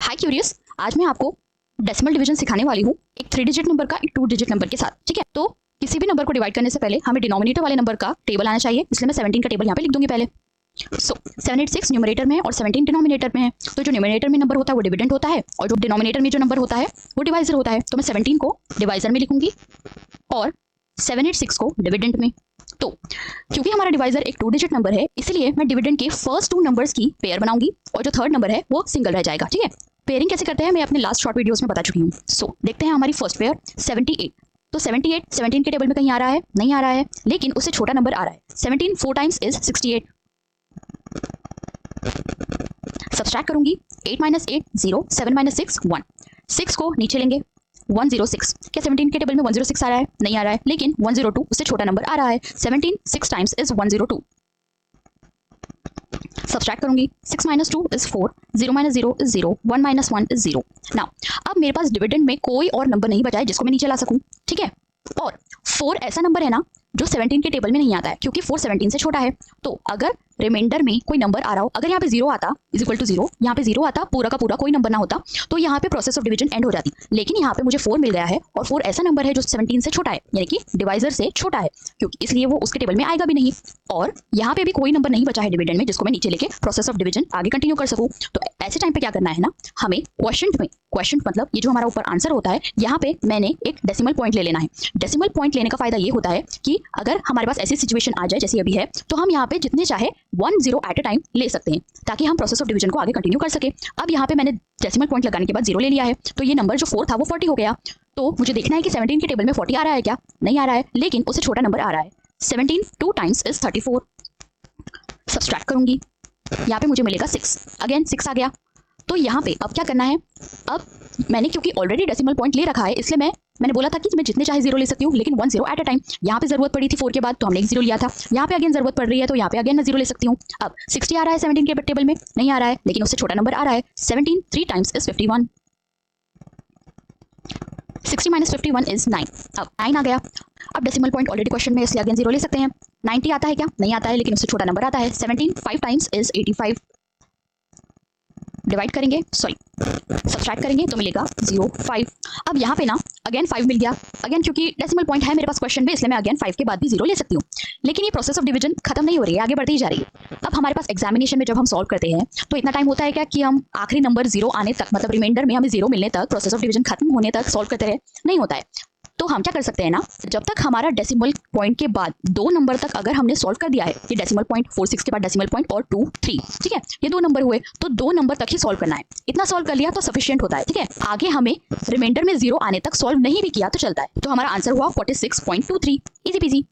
हाय curious, आज मैं आपको डेसिमल डिवीजन सिखाने वाली हूँ एक 3 डिजिट नंबर का एक 2 डिजिट नंबर के साथ। ठीक है, तो किसी भी नंबर को डिवाइड करने से पहले हमें डिनोमिनेटर वाले नंबर का टेबल आना चाहिए, इसलिए मैं 17 का टेबल यहाँ पे लिख दूंगी पहले। 786 न्यूमरेटर में है और 17 डिनोमिनेटर में है, तो जो न्यूमरेटर में नंबर होता है वो डिविडेंड होता है और जो डिनोमिनेटर में जो नंबर होता है वो डिवाइजर होता है। तो मैं 17 को डिवाइजर में लिखूंगी और 786 को डिविडेंड में। तो क्योंकि हमारा डिवाइजर एक 2 डिजिट नंबर है, इसलिए मैं डिविडेंड के फर्स्ट 2 नंबर्स की पेयर बनाऊंगी और जो थर्ड नंबर है वो सिंगल रह जाएगा। ठीक है, पेयरिंग कैसे करते हैं मैं अपने लास्ट शॉर्ट वीडियोस में बता चुकी हूँ। देखते हैं हमारी फर्स्ट पेयर 78। तो 78 17 के टेबल में कहीं आ रहा है? नहीं आ रहा है, लेकिन उससे छोटा नंबर आ रहा है। 17 4 टाइम्स इज 68। सब्सट्रैक्ट करूंगी, 8 - 8 0, 7 - 6 1। 6 को नीचे लेंगे, 106। क्या 17 के टेबल में 106 आ रहा है? नहीं आ रहा है, लेकिन 102 उससे छोटा नंबर आ रहा है। 17 6 टाइम्स इज 102। सब्सट्रैक्ट करूंगी, 6 - 2 इज 4, 0 - 0 इज 0, 1 - 1 इज 0। नाउ अब मेरे पास डिविडेंड में कोई और नंबर नहीं बचा है जिसको मैं नीचे ला सकूं। ठीक है, और 4 ऐसा नंबर है ना जो 17 के टेबल में नहीं आता है, क्योंकि 4 17 से छोटा है। तो अगर रिमाइंडर में कोई नंबर आ रहा हो, अगर यहाँ पे 0 आता इज इक्वल टू 0, यहाँ पे 0 आता, पूरा का पूरा कोई नंबर ना होता, तो यहाँ पे प्रोसेस ऑफ डिवीजन एंड हो जाती। लेकिन यहाँ पे मुझे 4 मिल गया है और 4 ऐसा नंबर है जो 17 से छोटा है, यानी कि डिवाइजर से छोटा है, क्योंकि इसलिए वो उसके टेबल में आएगा भी नहीं। और यहाँ पे भी कोई नंबर नहीं बचा है डिविडेंड में जिसको मैं नीचे लेके प्रोसेस ऑफ डिवीजन आगे कंटिन्यू कर सकूँ। तो ऐसे टाइम पे क्या करना है ना, हमें क्वेश्चन मतलब ये जो हमारा ऊपर आंसर होता है, यहाँ पे मैंने एक डेसिमल पॉइंट ले लेना है। डेसिमल पॉइंट लेने का फायदा ये होता है कि अगर हमारे पास ऐसी सिचुएशन आ जाए जैसी अभी है, तो हम यहाँ पे जितने चाहे 1 0 एट अ टाइम ले सकते हैं, ताकि हम प्रोसेस ऑफ डिवीजन को आगे कंटिन्यू कर सके। अब यहाँ पे मैंने डेसिमल पॉइंट लगाने के बाद 0 ले लिया है, तो ये नंबर जो 4 था वो 40 हो गया। तो मुझे देखना है कि 17 के टेबल में 40 आ रहा है क्या? नहीं आ रहा है, लेकिन उससे छोटा नंबर आ रहा है। 17 2 टाइम्स इज 34। सब्सट्रैक्ट करूंगी, यहाँ पे मुझे मिलेगा 6, अगेन 6 आ गया। तो यहाँ पे अब क्या करना है, अब मैंने क्योंकि ऑलरेडी डेसिमल पॉइंट ले रखा है, इसलिए मैंने बोला था कि मैं जितने चाहे 0 ले सकती हूँ, लेकिन 1 0 एट अ टाइम। यहाँ पे जरूरत पड़ी थी 4 के बाद, तो हमने एक 0 लिया था। यहाँ पे अगेन जरूरत पड़ रही है, तो यहाँ पे अगेन मैं 0 ले सकती हूँ। अब 60 आ रहा है 17 के टेबल में? नहीं आ रहा है, लेकिन उससे छोटा नंबर आ रहा है। 17 3 टाइम्स इज 51। 60 - 51 इज 9। अब 9 आ गया। अब डेसिमल पॉइंट ऑलरेडी क्वेश्चन में, इसलिए अगेन 0 ले सकते हैं। 90 आता है क्या? नहीं आता है, लेकिन उससे छोटा नंबर आता है। 17 5 टाइम्स इज 85। डिवाइड करेंगे, सब्सट्रैक्ट करेंगे तो मिलेगा 0 5। अब यहाँ पे ना अगेन 5 मिल गया। अगेन क्योंकि डेसिमल पॉइंट है मेरे पास क्वेश्चन में, इसलिए मैं अगेन 5 के बाद भी 0 ले सकती हूँ। लेकिन ये प्रोसेस ऑफ डिवीजन खत्म नहीं हो रही है, आगे बढ़ती ही जा रही है। अब हमारे पास एग्जामिनेशन में जब हम सॉल्व करते हैं तो इतना टाइम होता है क्या कि हम आखिरी नंबर 0 आने तक, मतलब रिमाइंडर में हमें 0 मिलने तक, प्रोसेस ऑफ डिवीजन खत्म होने तक सॉल्व करते रहे? नहीं होता है। तो हम क्या कर सकते हैं ना, जब तक हमारा डेसिमल पॉइंट के बाद 2 नंबर तक अगर हमने सॉल्व कर दिया है, ये डेसिमल पॉइंट 4 6 के बाद डेसिमल पॉइंट और 2 3, ठीक है, ये 2 नंबर हुए, तो 2 नंबर तक ही सॉल्व करना है। इतना सॉल्व कर लिया तो सफिशिएंट होता है। ठीक है, आगे हमें रिमाइंडर में 0 आने तक सॉल्व नहीं भी किया तो चलता है। तो हमारा आंसर हुआ 46.23। Easy PG.